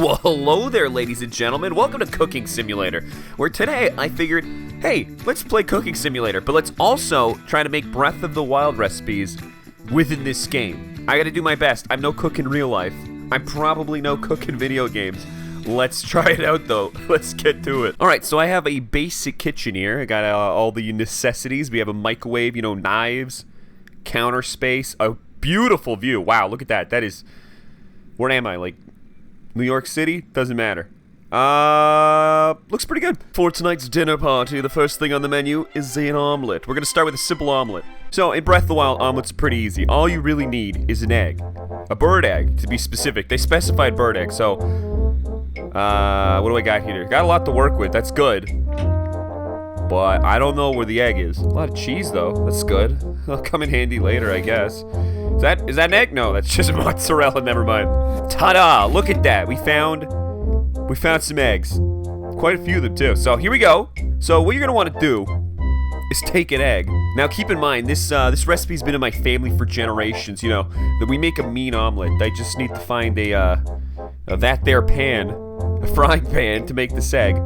Well, hello there, ladies and gentlemen. Welcome to Cooking Simulator, where today I figured, hey, let's play Cooking Simulator, but let's also try to make Breath of the Wild recipes within this game. I gotta do my best. I'm no cook in real life. I'm probably no cook in video games. Let's try it out, though. Let's get to it. All right, so I have a basic kitchen here. I got all the necessities. We have a microwave, you know, knives, counter space, a beautiful view. Wow, look at that. That is... Where am I? Like... New York City? Doesn't matter. Looks pretty good. For tonight's dinner party, the first thing on the menu is an omelet. We're gonna start with a simple omelet. So, in Breath of the Wild, omelet's pretty easy. All you really need is an egg. A bird egg, to be specific. They specified bird egg, so... what do I got here? Got a lot to work with, that's good. But I don't know where the egg is. A lot of cheese, though. That's good. It'll come in handy later, I guess. Is that an egg? No, that's just mozzarella, never mind. Ta-da! Look at that. We found some eggs. Quite a few of them, too. So, here we go. So, what you're going to want to do is take an egg. Now, keep in mind, this recipe's been in my family for generations, you know, that we make a mean omelet. I just need to find that there pan, a frying pan, to make this egg.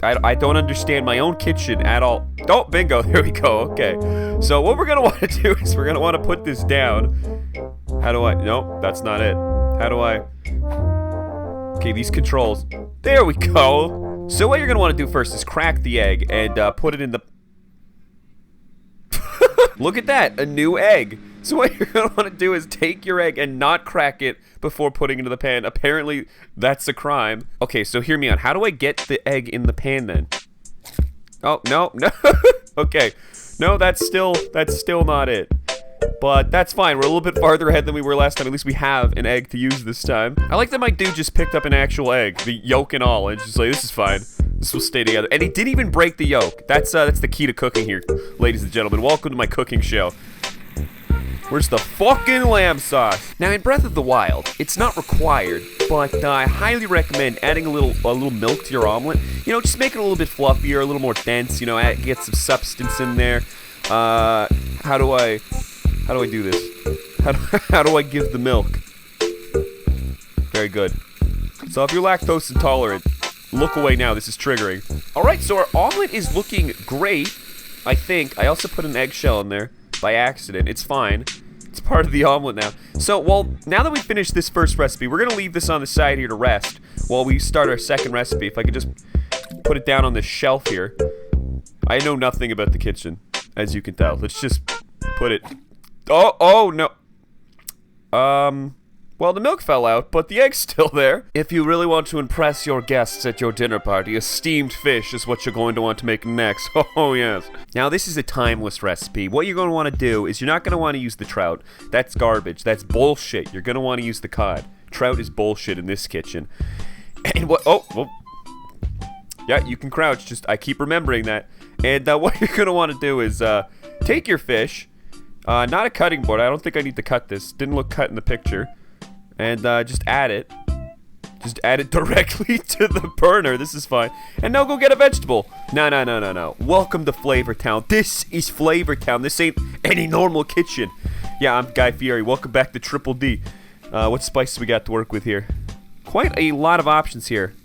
I don't understand my own kitchen at all. Oh, bingo, there we go, okay. So what we're gonna want to do is we're gonna want to put this down. How do I, nope, that's not it. How do I, okay, these controls. There we go. So what you're gonna want to do first is crack the egg and put it in the... Look at that, a new egg. So what you're going to want to do is take your egg and not crack it before putting it into the pan. Apparently, that's a crime. Okay, so hear me out. How do I get the egg in the pan then? Oh, no. Okay. No, that's still not it. But that's fine. We're a little bit farther ahead than we were last time. At least we have an egg to use this time. I like that my dude just picked up an actual egg, the yolk and all, and just like, this is fine. This will stay together. And he didn't even break the yolk. That's the key to cooking here, ladies and gentlemen. Welcome to my cooking show. Where's the fucking lamb sauce? Now, in Breath of the Wild, it's not required, but I highly recommend adding a little milk to your omelet. You know, just make it a little bit fluffier, a little more dense. You know, get some substance in there. How do I do this? How do I give the milk? Very good. So if you're lactose intolerant, look away now. This is triggering. All right, so our omelet is looking great, I think. I also put an eggshell in there by accident. It's fine. It's part of the omelet now. So, well, now that we finished this first recipe, we're going to leave this on the side here to rest while we start our second recipe. If I could just put it down on this shelf here. I know nothing about the kitchen, as you can tell. Let's just put it... Oh, no. Well, the milk fell out, but the egg's still there. If you really want to impress your guests at your dinner party, a steamed fish is what you're going to want to make next. Oh, yes. Now, this is a timeless recipe. What you're going to want to do is you're not going to want to use the trout. That's garbage. That's bullshit. You're going to want to use the cod. Trout is bullshit in this kitchen. And what... Oh, well... Yeah, you can crouch. Just, I keep remembering that. And what you're going to want to do is take your fish. Not a cutting board. I don't think I need to cut this. Didn't look cut in the picture. And just add it. Just add it directly to the burner. This is fine. And now go get a vegetable. No. Welcome to Flavor Town. This is Flavor Town. This ain't any normal kitchen. Yeah, I'm Guy Fieri. Welcome back to Triple D. What spices we got to work with here? Quite a lot of options here.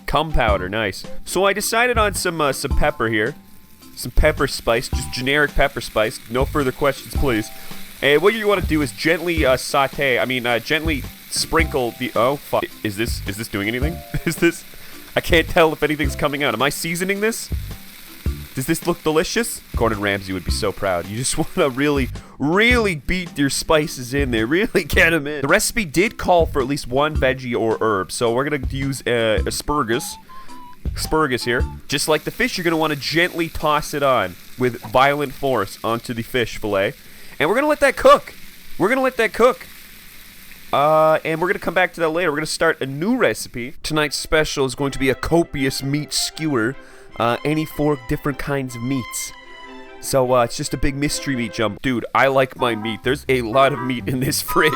Cum powder, nice. So I decided on some pepper here. Some pepper spice, just generic pepper spice. No further questions, please. And what you want to do is gently gently sprinkle the... Oh, fuck. Is this doing anything? Is this... I can't tell if anything's coming out. Am I seasoning this? Does this look delicious? Gordon Ramsay would be so proud. You just want to really, really beat your spices in there. Really get them in. The recipe did call for at least one veggie or herb. So we're going to use asparagus. Asparagus here. Just like the fish, you're going to want to gently toss it on with violent force onto the fish fillet. And we're going to let that cook. And we're going to come back to that later. We're going to start a new recipe. Tonight's special is going to be a copious meat skewer. Any 4 different kinds of meats. So, it's just a big mystery meat jump. Dude, I like my meat. There's a lot of meat in this fridge.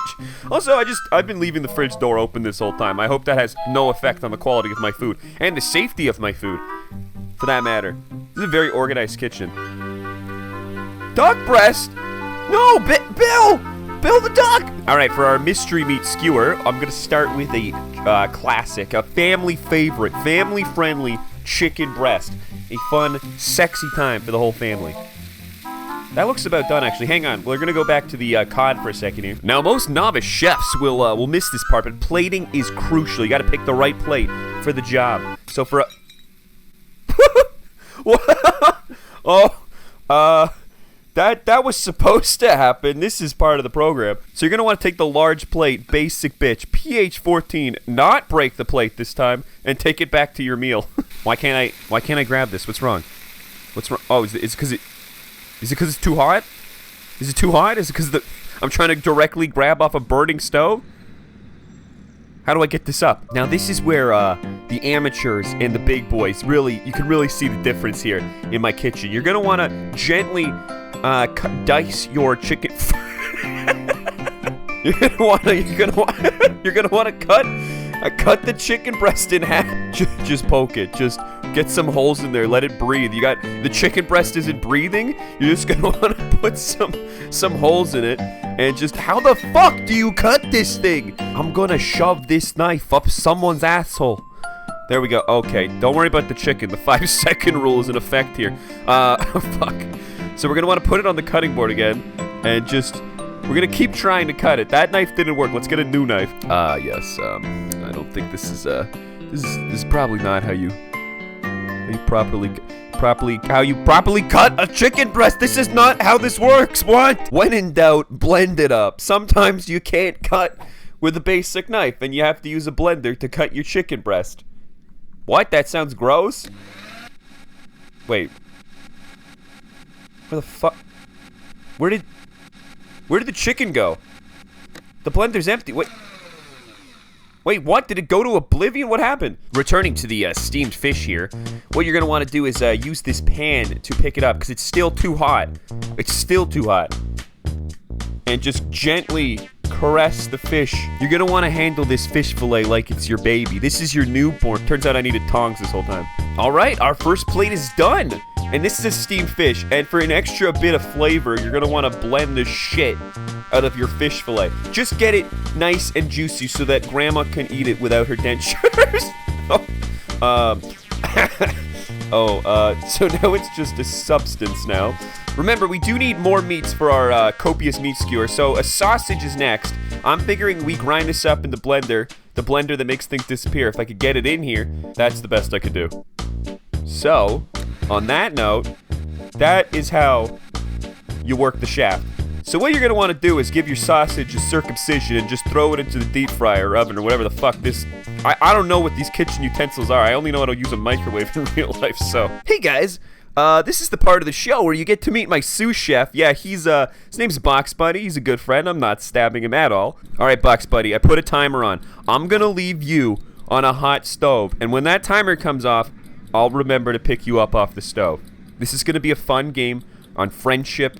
Also, I've been leaving the fridge door open this whole time. I hope that has no effect on the quality of my food. And the safety of my food, for that matter. This is a very organized kitchen. Duck breast? No, Bill! Bill the duck! Alright, for our mystery meat skewer, I'm gonna start with a classic, a family favorite, family-friendly chicken breast. A fun, sexy time for the whole family. That looks about done, actually. Hang on, we're gonna go back to the cod for a second here. Now, most novice chefs will miss this part, but plating is crucial. You gotta pick the right plate for the job. So for a... That was supposed to happen. This is part of the program. So you're gonna want to take the large plate, basic bitch, pH 14, not break the plate this time, and take it back to your meal. Why can't I grab this? What's wrong? What's wrong? Oh, is it because it's too hot? Is it too hot? Is it because I'm trying to directly grab off a burning stove? How do I get this up? Now this is where the amateurs and the big boys you can really see the difference here in my kitchen. You're gonna want to gently dice your chicken. You're gonna want to cut the chicken breast in half. Just poke it. Just get some holes in there. Let it breathe. You got the chicken breast isn't breathing. You're just gonna want to put some holes in it and just how the fuck do you cut this thing? I'm gonna shove this knife up someone's asshole. There we go. Okay, don't worry about the chicken. The 5-second rule is in effect here. Fuck. So we're gonna want to put it on the cutting board again, and we're gonna keep trying to cut it. That knife didn't work. Let's get a new knife. Yes. I don't think this is probably not how you properly cut a chicken breast. This is not how this works. What? When in doubt, blend it up. Sometimes you can't cut with a basic knife, and you have to use a blender to cut your chicken breast. What? That sounds gross. Wait. Where the fuck? Where did the chicken go? The blender's empty. Wait, what? Did it go to oblivion? What happened? Returning to the steamed fish here, what you're gonna want to do is use this pan to pick it up because it's still too hot. It's still too hot. And just gently caress the fish. You're gonna want to handle this fish fillet like it's your baby. This is your newborn. Turns out I needed tongs this whole time. All right, our first plate is done. And this is a steamed fish, and for an extra bit of flavor, you're gonna want to blend the shit out of your fish fillet. Just get it nice and juicy so that grandma can eat it without her dentures. So now it's just a substance now. Remember, we do need more meats for our copious meat skewer, so a sausage is next. I'm figuring we grind this up in the blender that makes things disappear. If I could get it in here, that's the best I could do. So, on that note, that is how you work the shaft. So what you're going to want to do is give your sausage a circumcision and just throw it into the deep fryer or oven or whatever the fuck this... I don't know what these kitchen utensils are. I only know how to use a microwave in real life, so... Hey guys, this is the part of the show where you get to meet my sous chef. Yeah, his name's Box Buddy. He's a good friend. I'm not stabbing him at all. Alright, Box Buddy, I put a timer on. I'm going to leave you on a hot stove, and when that timer comes off, I'll remember to pick you up off the stove. This is going to be a fun game on friendship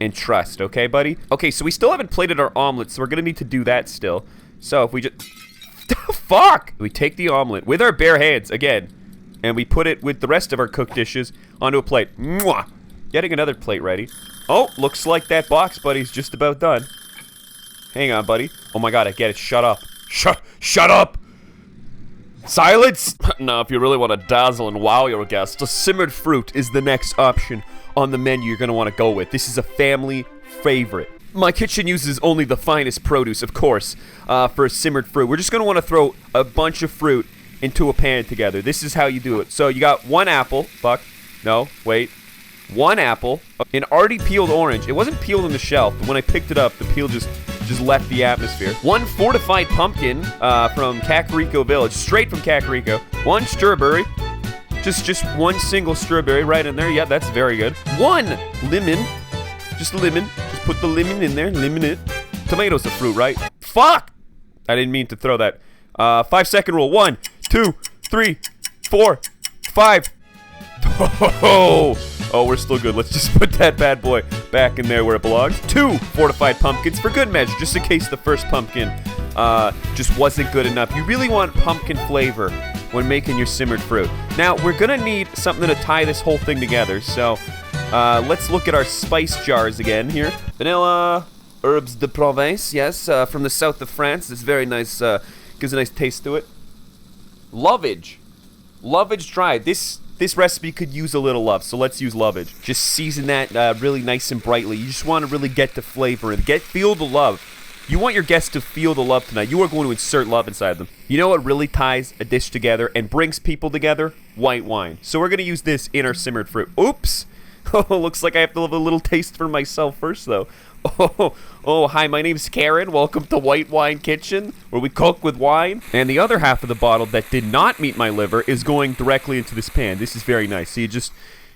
and trust, okay, buddy? Okay, so we still haven't plated our omelet, so we're going to need to do that still. So if we just... Fuck! We take the omelet with our bare hands, again, and we put it with the rest of our cooked dishes onto a plate. Mwah! Getting another plate ready. Oh, looks like that Box Buddy's just about done. Hang on, buddy. Oh my god, I get it. Shut up. Shut up! Silence! Now, if you really want to dazzle and wow your guests, a simmered fruit is the next option on the menu you're going to want to go with. This is a family favorite. My kitchen uses only the finest produce, of course, for a simmered fruit. We're just going to want to throw a bunch of fruit into a pan together. This is how you do it. So you got one apple. Fuck. No, wait. One apple. An already peeled orange. It wasn't peeled on the shelf, but when I picked it up, the peel just left the atmosphere. One fortified pumpkin from Kakariko Village, straight from Kakariko. One strawberry. Just one single strawberry right in there. Yeah, that's very good. One lemon. Just a lemon. Just put the lemon in there. Lemon it. Tomato's a fruit, right? Fuck! I didn't mean to throw that. 5-second rule. 1, 2, 3, 4, 5. Oh, we're still good. Let's just put that bad boy back in there where it belongs. 2 fortified pumpkins for good measure, just in case the first pumpkin just wasn't good enough. You really want pumpkin flavor when making your simmered fruit. Now, we're gonna need something to tie this whole thing together, so let's look at our spice jars again here. Vanilla, herbs de Provence, yes, from the south of France. It's very nice, gives a nice taste to it. Lovage. Lovage dried. This recipe could use a little love, so let's use lovage. Just season that really nice and brightly. You just want to really get the flavor and feel the love. You want your guests to feel the love tonight. You are going to insert love inside them. You know what really ties a dish together and brings people together? White wine. So we're going to use this in our simmered fruit. Oops. Oh, looks like I have to have a little taste for myself first, though. Oh, hi, my name's Karen. Welcome to White Wine Kitchen, where we cook with wine. And the other half of the bottle that did not meet my liver is going directly into this pan. This is very nice. So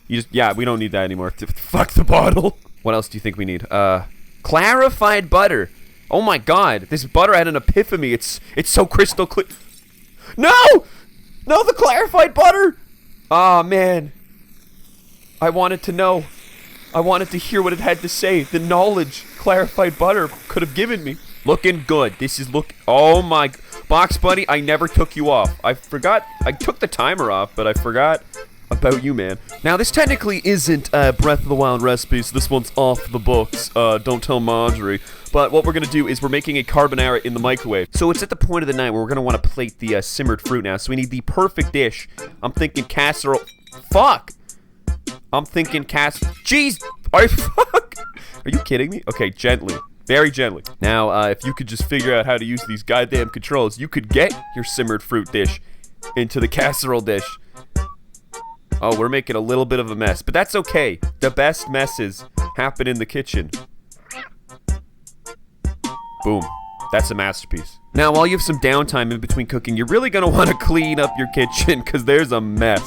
yeah, we don't need that anymore. Fuck the bottle. What else do you think we need? Clarified butter. Oh my God, this butter had an epiphany. It's so crystal clear. No, the clarified butter. Oh man, I wanted to know. I wanted to hear what it had to say. The knowledge clarified butter could have given me. Looking good. Oh my, Box Buddy, I never took you off. I forgot. I took the timer off, but I forgot about you, man. Now, this technically isn't a Breath of the Wild recipe, so this one's off the books. Don't tell Marjorie. But what we're going to do is we're making a carbonara in the microwave. So it's at the point of the night where we're going to want to plate the simmered fruit now. So we need the perfect dish. I'm thinking casserole. Fuck! I'm thinking Jeez! Fuck! Are you kidding me? Okay, gently. Very gently. Now, if you could just figure out how to use these goddamn controls, you could get your simmered fruit dish into the casserole dish. Oh, we're making a little bit of a mess, but that's okay. The best messes happen in the kitchen. Boom. That's a masterpiece. Now, while you have some downtime in between cooking, you're really gonna want to clean up your kitchen, because there's a mess.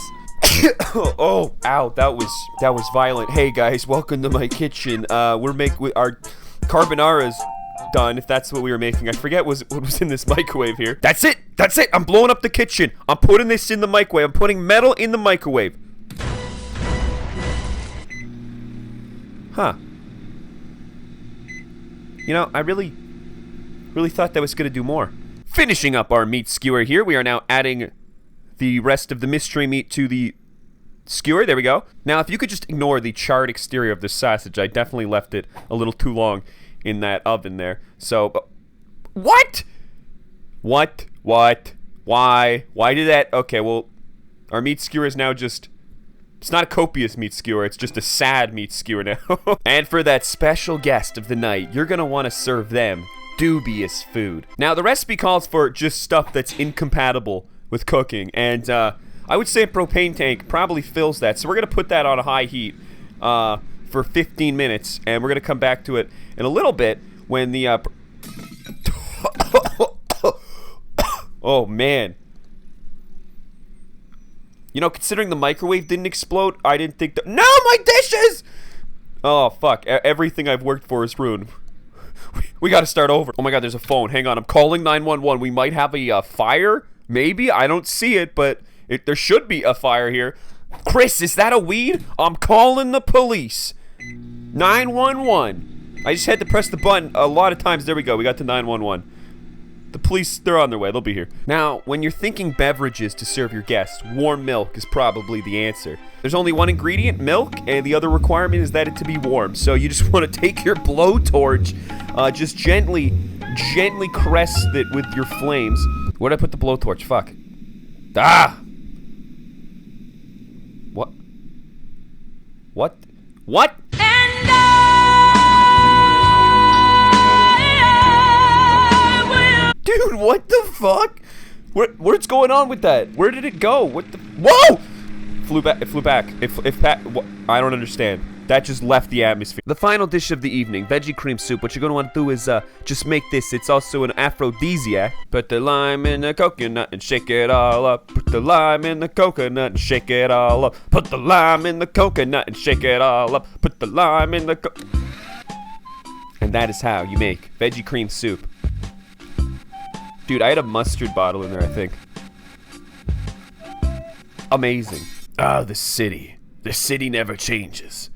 Oh, ow, that was violent. Hey guys, welcome to my kitchen. We're making our carbonara's done, if that's what we were making. I forget what was in this microwave here. That's it. I'm blowing up the kitchen. I'm putting this in the microwave. I'm putting metal in the microwave. Huh. You know, I really thought that was gonna do more. Finishing up our meat skewer here, we are now adding the rest of the mystery meat to the skewer. There we go. Now, if you could just ignore the charred exterior of this sausage, I definitely left it a little too long in that oven there. So, what? What? Why? Why did that? Okay, well, our meat skewer is now just... It's not a copious meat skewer, it's just a sad meat skewer now. And for that special guest of the night, you're gonna want to serve them dubious food. Now, the recipe calls for just stuff that's incompatible with cooking, and I would say a propane tank probably fills that, so we're gonna put that on a high heat for 15 minutes, and we're gonna come back to it in a little bit when the oh man, you know, considering the microwave didn't explode, I didn't think that. No, my dishes! Oh fuck, everything I've worked for is ruined. We gotta start over. Oh my God, there's a phone. Hang on, I'm calling 911. We might have a fire. Maybe? I don't see it, but there should be a fire here. Chris, is that a weed? I'm calling the police. 911. I just had to press the button a lot of times. There we go. We got to 911. The police, they're on their way. They'll be here. Now, when you're thinking beverages to serve your guests, warm milk is probably the answer. There's only one ingredient, milk, and the other requirement is that it to be warm. So you just want to take your blowtorch, just gently caress it with your flames. Where'd I put the blowtorch? Fuck. Ah! What? What? What? Dude, what the fuck? What's going on with that? Where did it go? What the? Whoa! It flew back. I don't understand. That just left the atmosphere. The final dish of the evening, veggie cream soup. What you're gonna want to do is just make this. It's also an aphrodisiac. Put the lime in the coconut and shake it all up. Put the lime in the coconut and shake it all up. Put the lime in the coconut and shake it all up. Put the lime in the And that is how you make veggie cream soup. Dude, I had a mustard bottle in there, I think. Amazing. Ah, the city. The city never changes.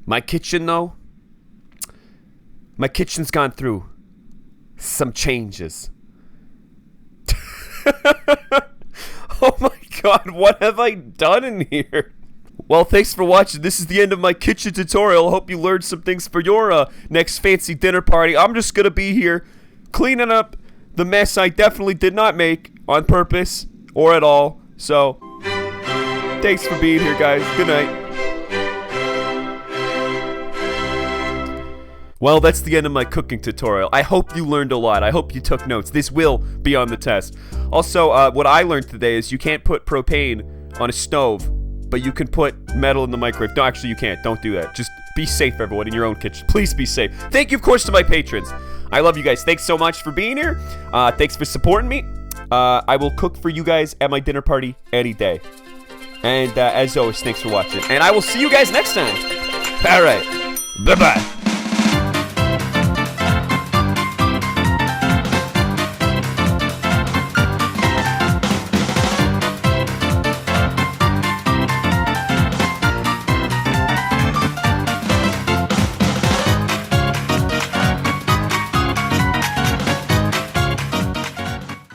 My kitchen, though? My kitchen's gone through some changes. Oh my God, what have I done in here? Well, thanks for watching. This is the end of my kitchen tutorial. I hope you learned some things for your next fancy dinner party. I'm just gonna be here cleaning up the mess I definitely did not make on purpose or at all. So, thanks for being here, guys. Good night. Well, that's the end of my cooking tutorial. I hope you learned a lot. I hope you took notes. This will be on the test. Also, what I learned today is you can't put propane on a stove, but you can put metal in the microwave. No, actually, you can't. Don't do that. Just be safe, everyone, in your own kitchen. Please be safe. Thank you, of course, to my patrons. I love you guys. Thanks so much for being here. Thanks for supporting me. I will cook for you guys at my dinner party any day. And as always, thanks for watching. And I will see you guys next time. All right. Bye-bye.